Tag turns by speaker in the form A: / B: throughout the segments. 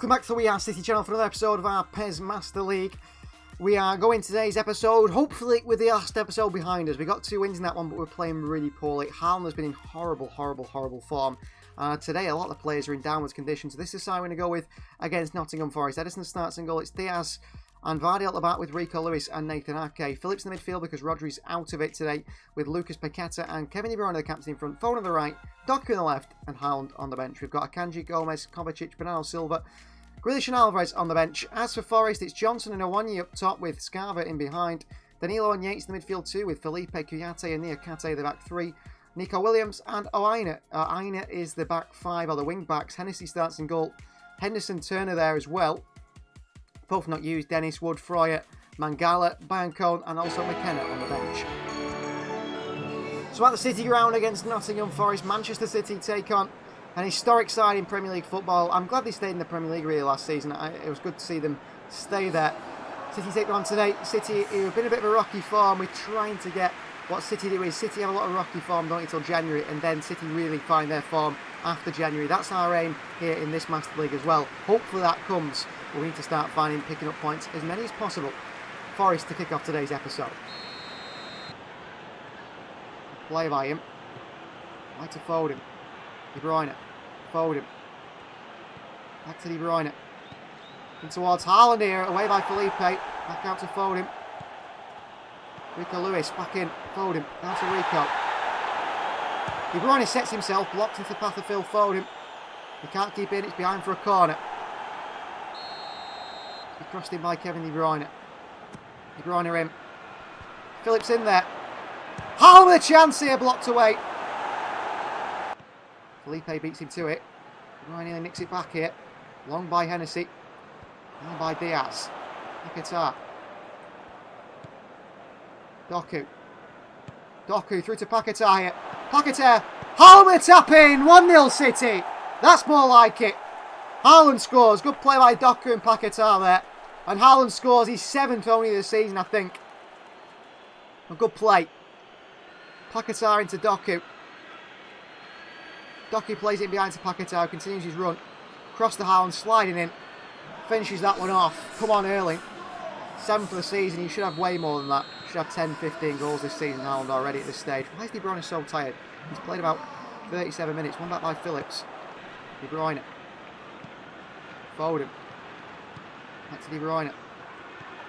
A: Welcome back to the We Are City channel for another episode of our PES Master League. We are going today's episode, hopefully with the last episode behind us. We got 2 wins in that one, but we're playing really poorly. Haaland has been in horrible form. Today, a lot of the players are in downwards conditions. So this is how we're going to go with against Nottingham Forest. Edison starts in goal. It's Diaz and Vardy at the back with Rico Lewis and Nathan Ake. Phillips in the midfield because Rodri's out of it today with Lucas Paqueta and Kevin De Bruyne, the captain, in front. Foden on the right, Doku on the left and Haaland on the bench. We've got Akanji, Gomez, Kovacic, Bernardo Silva, Grealish and Alvarez on the bench. As for Forest, it's Johnson and Awani up top with Scarva in behind. Danilo and Yates in the midfield too with Felipe, Kuyate and Niakate the back 3. Nico Williams and Oina. Oina is the back 5 or the wing backs. Hennessy starts in goal. Henderson, Turner there as well. Both not used. Dennis, Wood, Freuer, Mangala, Bancone and also McKenna on the bench. So at the City Ground against Nottingham Forest, Manchester City take on an historic side in Premier League football. I'm glad they stayed in the Premier League really last season. It was good to see them stay there. City take on today. City, who have been a bit of a rocky form. We're trying to get what City do is City have a lot of rocky form, don't until January, and then City really find their form after January. That's our aim here in this Master League as well. Hopefully that comes. We need to start picking up points, as many as possible. Forest to kick off today's episode. Play by him. Like to Foden. De Bruyne. Foden. Back to De Bruyne. In towards Haaland here. Away by Felipe. Back out to Foden. Rico Lewis. Back in. Foden. Down to Rico. De Bruyne sets himself. Blocked into the path of Phil Foden. He can't keep in. It's behind for a corner. He crossed in by Kevin De Bruyne. De Bruyne in. Phillips in there. Haaland with a chance here. Blocked away. Felipe beats him to it. De Bruyne nearly nicks it back here. Long by Hennessy. Long by Diaz. Paqueta. Doku. Doku through to Paqueta here. Paqueta. Haaland with a tap in. 1-0 City. That's more like it. Haaland scores. Good play by Doku and Paqueta there. And Haaland scores his 7th only this season, I think. A good play. Paqueta into Doku. Doku plays it behind to Paqueta, continues his run. Cross to Haaland, sliding in. Finishes that one off. Come on, Erling. 7th for the season. You should have way more than that. You should have 10, 15 goals this season, Haaland, already at this stage. Why is De Bruyne so tired? He's played about 37 minutes. One back by Phillips. De Bruyne. Foden. Back to De Bruyne.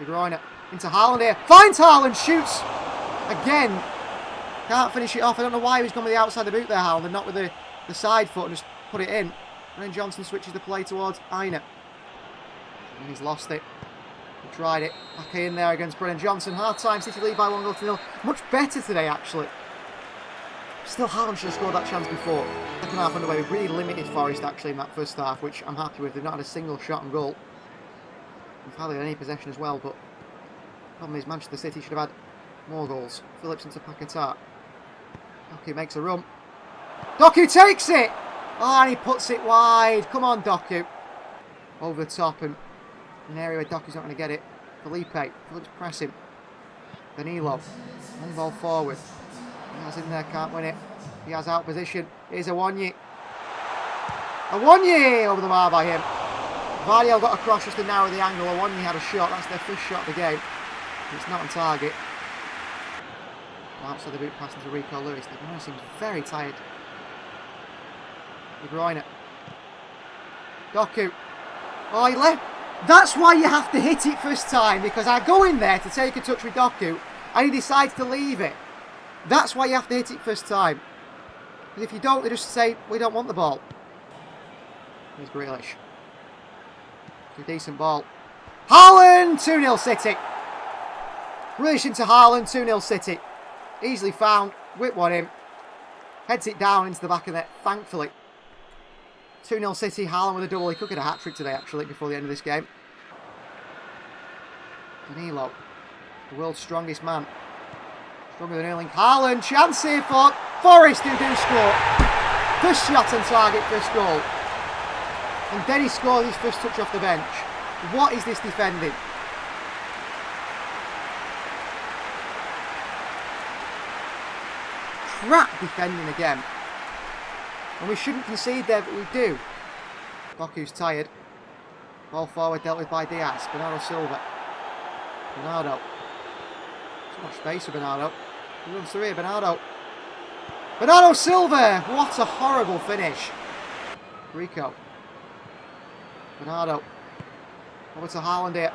A: De Bruyne into Haaland here. Finds Haaland, shoots again. Can't finish it off. I don't know why he was going with the outside of the boot there, Haaland, and not with the side foot and just put it in. And then Johnson switches the play towards Aina. And he's lost it. He tried it. Back in there against Brennan Johnson. Hard time. City lead by 1-0. Much better today, actually. Still, Haaland should have scored that chance before. Second half underway. We've really limited Forest, actually, in that first half, which I'm happy with. They've not had a single shot on goal. We've hardly had any possession as well, but the problem is Manchester City should have had more goals. Phillips into Paqueta. Doku makes a run. Doku takes it! Oh, and he puts it wide. Come on, Doku. Over the top and an area where Doku's not going to get it. Felipe. Phillips pressing. Danilo. Long ball forward. Diaz in there, can't win it. Diaz out position. Here's Awani. Awani over the bar by him. Vardy got across just to narrow the angle. Awani had a shot. That's their first shot of the game. It's not on target. Outside the boot pass into Rico Lewis. De Bruyne seems very tired. De Bruyne. Doku. Oh, he left. That's why you have to hit it first time, because I go in there to take a touch with Doku and he decides to leave it. That's why you have to hit it first time. Because if you don't, they just say, we don't want the ball. Here's Grealish. It's a decent ball. Haaland! 2-0 City. Grealish into Haaland. 2-0 City. Easily found. Whip one in. Heads it down into the back of net, thankfully. 2-0 City. Haaland with a double. He could get a hat-trick today, actually, before the end of this game. Danilo. The world's strongest man. Stronger than Erling Haaland. Chance here for Forest, who do score. First shot on target, first goal. And then he scores his first touch off the bench. What is this defending? Crap defending again. And we shouldn't concede there, but we do. Doku's tired. Ball forward, dealt with by Diaz. Bernardo Silva. Bernardo. So much space for Bernardo. He runs through here, Bernardo. Bernardo Silva! What a horrible finish. Rico. Bernardo. Over to Haaland here.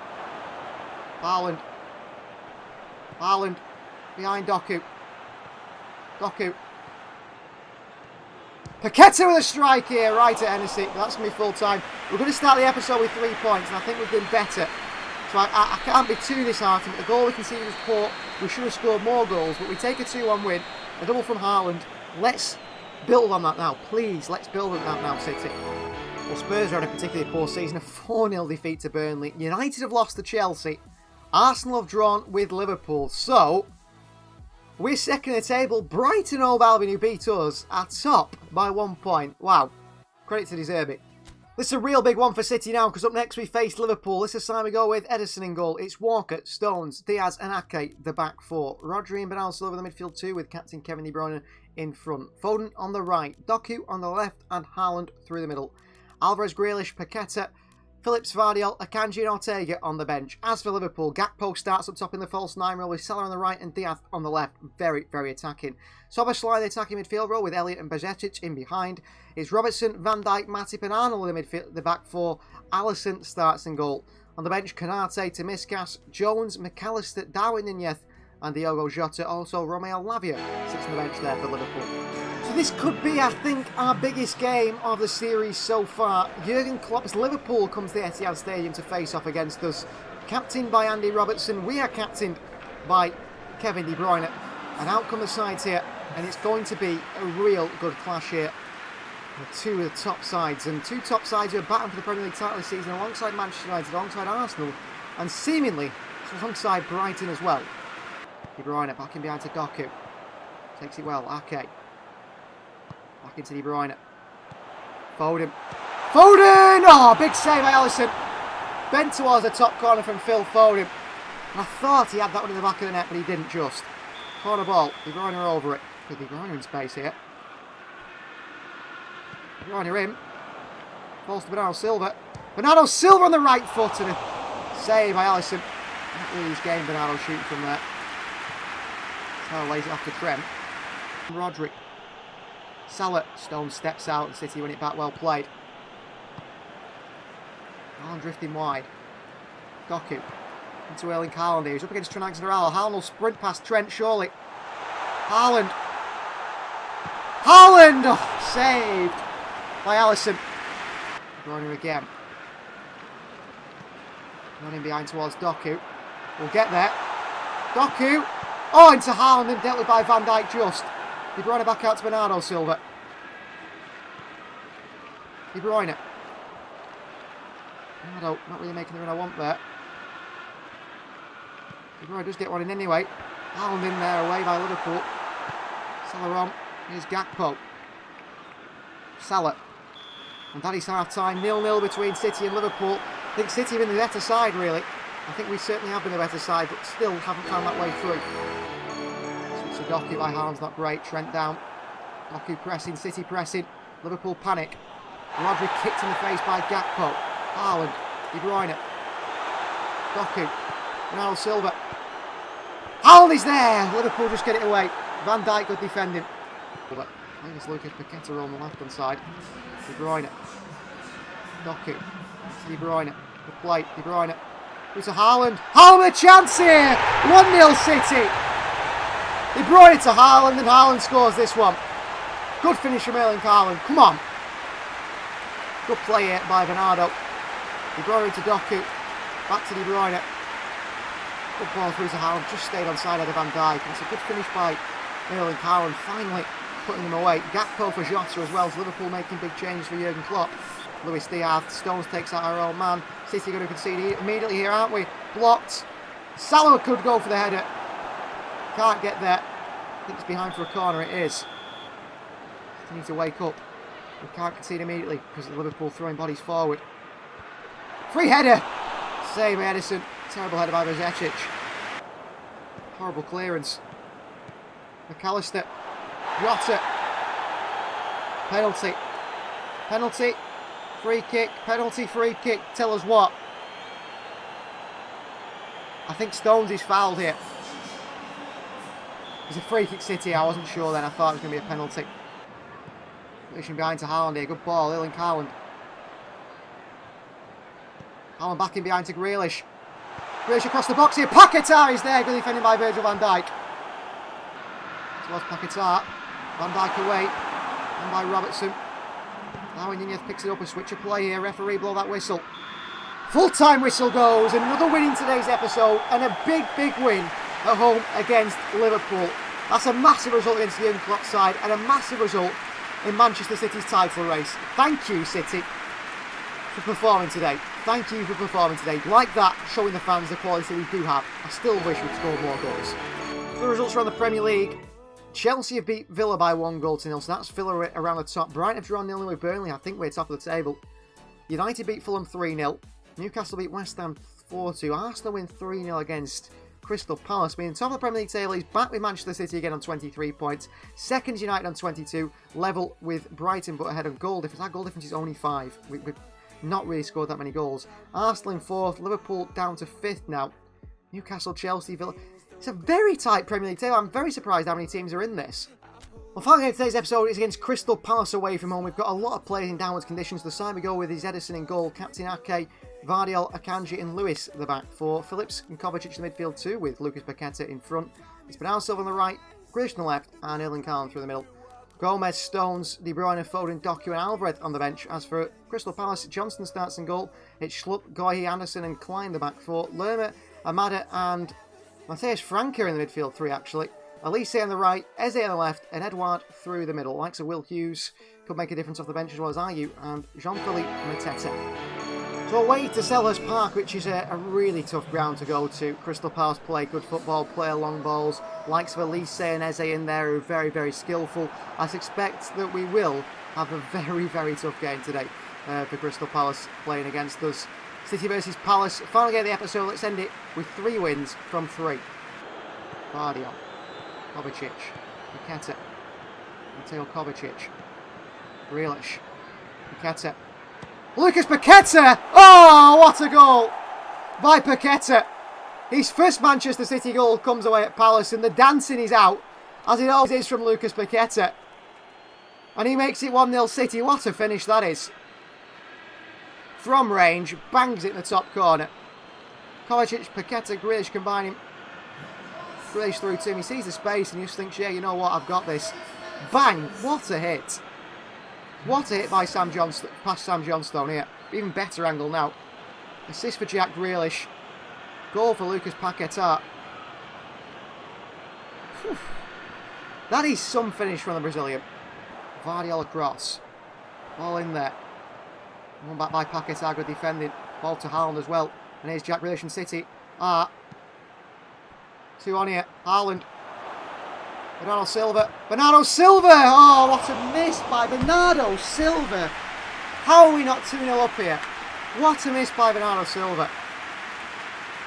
A: Haaland. Haaland. Behind Doku. Doku. Paqueta with a strike here, right at Hennessy. That's going to be full time. We're going to start the episode with 3 points, and I think we've done better. So I can't be too disheartened. The goal we conceded was poor. We should have scored more goals, but we take a 2-1 win. A double from Haaland. Let's build on that now, please. Let's build on that now, City. Well, Spurs are on a particularly poor season. A 4-0 defeat to Burnley. United have lost to Chelsea. Arsenal have drawn with Liverpool. So, we're second in the table. Brighton Hove Albion, who beat us, are top by 1 point. Wow. Credit to De Zerbi. This is a real big one for City now, because up next we face Liverpool. This is time we go with Ederson in goal. It's Walker, Stones, Diaz and Ake, the back 4. Rodri and Bernardo Silva, the midfield 2, with captain Kevin De Bruyne in front. Foden on the right, Doku on the left, and Haaland through the middle. Alvarez, Grealish, Paqueta, Phillips, Vardiol, Akanji and Ortega on the bench. As for Liverpool, Gakpo starts up top in the false 9 role with Salah on the right and Diaz on the left. Very, very attacking. Szoboszlai, the attacking midfield role with Elliott and Bajcetic in behind. It's Robertson, Van Dijk, Matip and Arnold in the back 4. Alisson starts in goal. On the bench, Konate, Tomiskas, Jones, McAllister, Darwin Nunez and Diogo Jota. Also, Romeo Lavia sits on the bench there for Liverpool. So this could be, I think, our biggest game of the series so far. Jurgen Klopp's Liverpool comes to the Etihad Stadium to face off against us. Captained by Andy Robertson, we are captained by Kevin De Bruyne. And out come the sides here, and it's going to be a real good clash here. The 2 of the top sides, and 2 top sides who are battling for the Premier League title this season alongside Manchester United, alongside Arsenal, and seemingly alongside Brighton as well. De Bruyne back in behind to Doku. Takes it well, Ake. Back into De Bruyne. Foden. Foden! Oh, big save by Alisson. Bent towards the top corner from Phil Foden. And I thought he had that one in the back of the net, but he didn't just. Corner ball. De Bruyne over it. De Bruyne in space here. De Bruyne in. Falls to Bernardo Silva. Bernardo Silva on the right foot and a save by Alisson. Not really his game, Bernardo shooting from there. Salah lays it off to Trent. Rodri. Salah. Stone steps out and City win it back, well played. Haaland drifting wide. Doku. Into Erling Haaland here. He's up against Trent Alexander-Arnold. Haaland will sprint past Trent, surely. Haaland. Haaland! Oh, saved by Alisson. Bruyne again. Running behind towards Doku. We'll get there. Doku. Oh, into Haaland and dealt with by Van Dijk just. De Bruyne back out to Bernardo Silva. De Bruyne. Bernardo not really making the run I want there. De Bruyne does get one in anyway. Haaland in there, away by Liverpool. Salah on. Here's Gakpo. Salah. And that is half-time. 0-0 between City and Liverpool. I think City have been the better side, really. I think we certainly have been the better side, but still haven't found that way through. Switch to Doku by Haaland's not great. Trent down. Doku pressing, City pressing. Liverpool panic. Rodri kicked in the face by Gakpo. Haaland. De Bruyne. Doku. Bernardo Silva. Haaland is there! Liverpool just get it away. Van Dijk good defending. I think it's Lucas Paqueta on the left-hand side. De Bruyne. Doku. De Bruyne. The plate. De Bruyne. Through to Haaland. Haaland with a chance here! 1-0 City. De Bruyne to Haaland and Haaland scores this one. Good finish from Erling Haaland. Come on. Good play here by Bernardo. De Bruyne to Doku. Back to De Bruyne. Good ball through to Haaland. Just stayed on side of Van Dijk. And it's a good finish by Erling Haaland. Finally putting them away. Gakpo for Jota as well. So Liverpool making big changes for Jurgen Klopp. Luis Diaz. Stones takes out our own man. City going to concede immediately here, aren't we? Blocked. Salah could go for the header. Can't get there. I think it's behind for a corner. It is. Still need to wake up. We can't concede immediately because of Liverpool throwing bodies forward. Free header. Save by Ederson. Terrible header by Bajcetic. Horrible clearance. McAllister. Jota. Penalty. Penalty. Free kick, penalty free kick. Tell us what. I think Stones is fouled here. It's a free kick City. I wasn't sure then. I thought it was going to be a penalty. Pushing behind to Haaland here. Good ball. Erling Haaland. Haaland back in behind to Grealish. Grealish across the box here. Paquetá is there. Good defending by Virgil van Dijk. Towards Paquetá. Van Dijk away. And by Robertson. Now Nunez picks it up. A switch of play here. Referee blow that whistle. Full-time whistle goes. Another win in today's episode. And a big, big win at home against Liverpool. That's a massive result against the Jurgen Klopp side. And a massive result in Manchester City's title race. Thank you, City, for performing today. Thank you for performing today. Like that, showing the fans the quality we do have. I still wish we'd scored more goals. The results around the Premier League. Chelsea have beat Villa by 1-0, so that's Villa around the top. Brighton have drawn 0-0 with Burnley. I think we're top of the table. United beat Fulham 3-0. Newcastle beat West Ham 4-2. Arsenal win 3-0 against Crystal Palace. Being top of the Premier League table, he's back with Manchester City again on 23 points. Second is United on 22. Level with Brighton, but ahead of goal difference. Our goal difference is only 5. We've not really scored that many goals. Arsenal in 4th. Liverpool down to 5th now. Newcastle, Chelsea, Villa. It's a very tight Premier League table. I'm very surprised how many teams are in this. Well, finally, today's episode is against Crystal Palace away from home. We've got a lot of players in downwards conditions. The side we go with is Edison in goal, Captain Ake, Vardiol, Akanji and Lewis at the back. For Phillips and Kovacic in the midfield too, with Lucas Paqueta in front. It's Bernardo Silva on the right, Grealish on the left, and Erling Haaland through the middle. Gomez, Stones, De Bruyne, Foden, Doku and Alvarez on the bench. As for Crystal Palace, Johnson starts in goal. It's Schlupp, Goyi, Anderson and Klein the back four. Lerma, Amada and Matheus Franca in the midfield three actually. Elise on the right, Eze on the left, and Edouard through the middle. Likes of Will Hughes could make a difference off the bench as well as Ayew and Jean-Philippe Mateta. So away to Selhurst Park, which is a really tough ground to go to. Crystal Palace play good football, play long balls. Likes of Elise and Eze in there who are very, very skillful. I suspect that we will have a very, very tough game today for Crystal Palace playing against us. City versus Palace. Final game of the episode. Let's end it with 3 wins from 3. Vardiol, Kovacic, Paqueta, Mateo Kovacic, Grealish, Paqueta, Lucas Paqueta! Oh, what a goal by Paqueta! His first Manchester City goal comes away at Palace, and the dancing is out, as it always is from Lucas Paqueta. And he makes it 1-0 City. What a finish that is. From range, bangs it in the top corner. Kovacic, Paqueta, Grealish combining. Grealish through to him. He sees the space and he just thinks, yeah, you know what, I've got this. Bang! What a hit. What a hit by Sam Johnstone, past Sam Johnstone here. Even better angle now. Assist for Jack Grealish. Goal for Lucas Paqueta. Whew. That is some finish from the Brazilian. Vardiol across. Ball in there. One back by Paqueta, good defending. Ball to Haaland as well. And here's Jack Grealish and City. 2 on here. Haaland. Bernardo Silva. Bernardo Silva! Oh, what a miss by Bernardo Silva. How are we not 2-0 up here? What a miss by Bernardo Silva.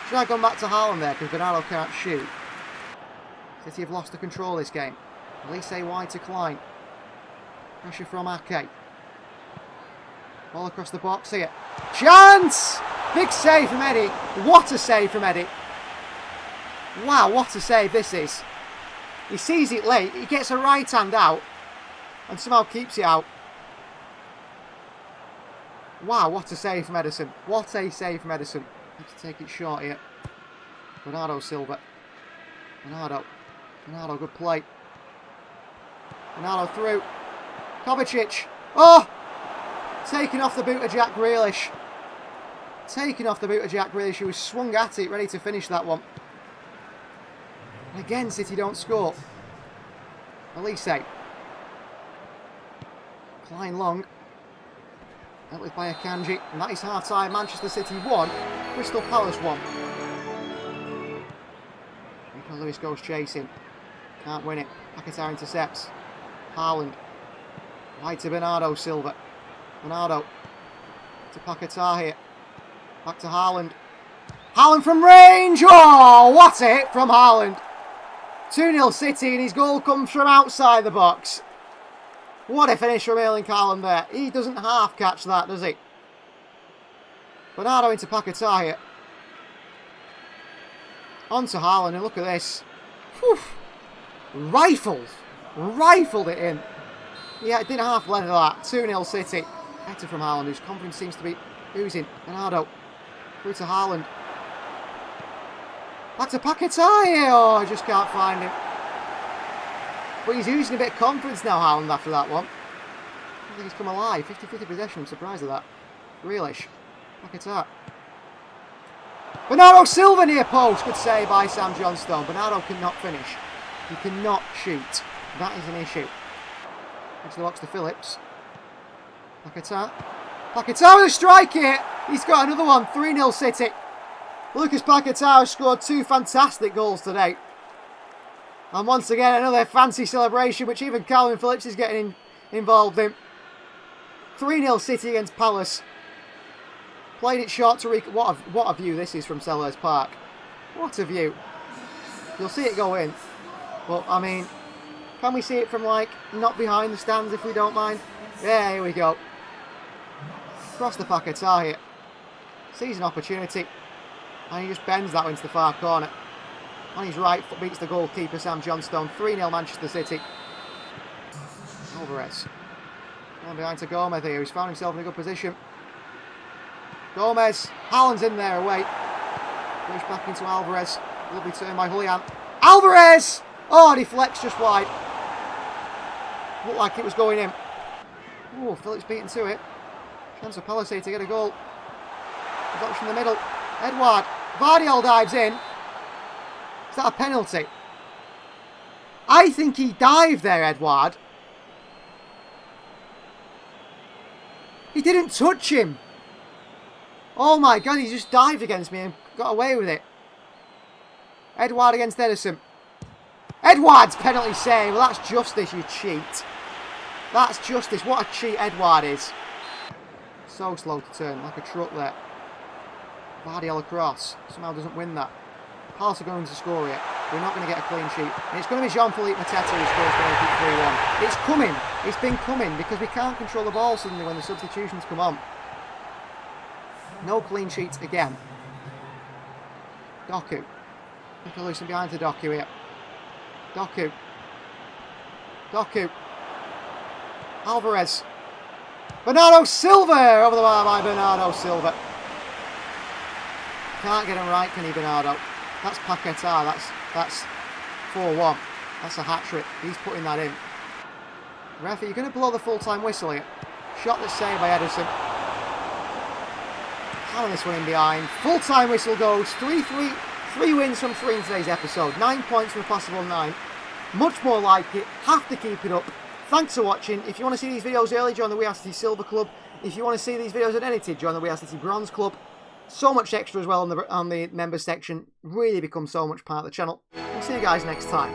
A: Should I have gone back to Haaland there because Bernardo can't shoot? City have lost the control of this game. Elise wide to Klein. Pressure from Ake. Ball across the box here. Chance! Big save from Eddie. What a save from Eddie. Wow, what a save this is. He sees it late. He gets a right hand out. And somehow keeps it out. Wow, what a save from Edison. What a save from Edison. Have to take it short here. Bernardo Silva. Bernardo, good play. Bernardo through. Kovacic. Oh! Taking off the boot of Jack Grealish. Taking off the boot of Jack Grealish, who was swung at it, ready to finish that one. And again, City don't score. Elise. Klein long. Dealt with by Akanji. And that is half-time. Manchester City 1. Crystal Palace 1. Nico Lewis goes chasing. Can't win it. Paquetá intercepts. Haaland. Wide to Bernardo Silva. Bernardo. To Paquetá here. Back to Haaland. Haaland from range! Oh, what a hit from Haaland. 2-0 City, and his goal comes from outside the box. What a finish from Erling Haaland there. He doesn't half catch that, does he? Bernardo into Paketaya. On to Haaland, and look at this. Whew. Rifled it in. Yeah, it didn't half leather that. 2-0 City. Better from Haaland, whose confidence seems to be oozing. Bernardo. Through to Haaland. Back to Paketaya. Oh, I just can't find him. But he's oozing a bit of confidence now, Haaland, after that one. I think he's come alive. 50-50 possession. I'm surprised at that. Grealish. Paketaya. Bernardo Silva near post. Good save by Sam Johnstone. Bernardo cannot finish. He cannot shoot. That is an issue. Into the box to Phillips. Paketaya. Paketaya with a strike here. He's got another one. 3-0 City. Lucas Paketaya scored 2 fantastic goals today. And once again, another fancy celebration, which even Calvin Phillips is getting involved in. 3-0 City against Palace. Played it short to Rico. What a view this is from Selhurst Park. What a view. You'll see it go in. But, I mean, can we see it from, like, not behind the stands if we don't mind? Yeah, here we go. Across the Paketaya. Sees an opportunity. And he just bends that one into the far corner. On his right foot beats the goalkeeper, Sam Johnstone. 3-0 Manchester City. Alvarez. Going behind to Gomez here. He's found himself in a good position. Gomez. Haaland's in there away. Push back into Alvarez. Lovely turn by Julian. Alvarez! Oh, deflects just wide. Looked like it was going in. Oh, Phillips beaten to it. Chance for Palace to get a goal. There's option in the middle. Edouard. Vardiol dives in. Is that a penalty? I think he dived there, Edouard. He didn't touch him. Oh my God, he just dived against me and got away with it. Edouard against Ederson. Edouard's penalty save. Well, that's justice, you cheat. That's justice. What a cheat Edouard is. So slow to turn, like a truck there. Vardiol across. Somehow doesn't win that. Palace are going to score here. We're not going to get a clean sheet. And it's going to be Jean-Philippe Mateta who scores for 3-1. It's coming. It's been coming because we can't control the ball suddenly when the substitutions come on. No clean sheets again. Doku. Loosen behind to Doku here. Doku. Doku. Alvarez. Bernardo Silva! Over the bar by Bernardo Silva. Can't get him right, can he, Bernardo? That's Paketaya. That's 4-1. That's a hat-trick. He's putting that in. Ref, are you going to blow the full-time whistle here? Shot that's saved by Ederson. Having this one in behind. Full-time whistle goes. 3-3. 3 wins from 3 in today's episode. 9 points from a possible 9. Much more like it. Have to keep it up. Thanks for watching. If you want to see these videos early, join the We Are City Silver Club. If you want to see these videos unedited, join the We Are City Bronze Club. So much extra as well on the members section. Really becomes so much part of the channel. We'll see you guys next time.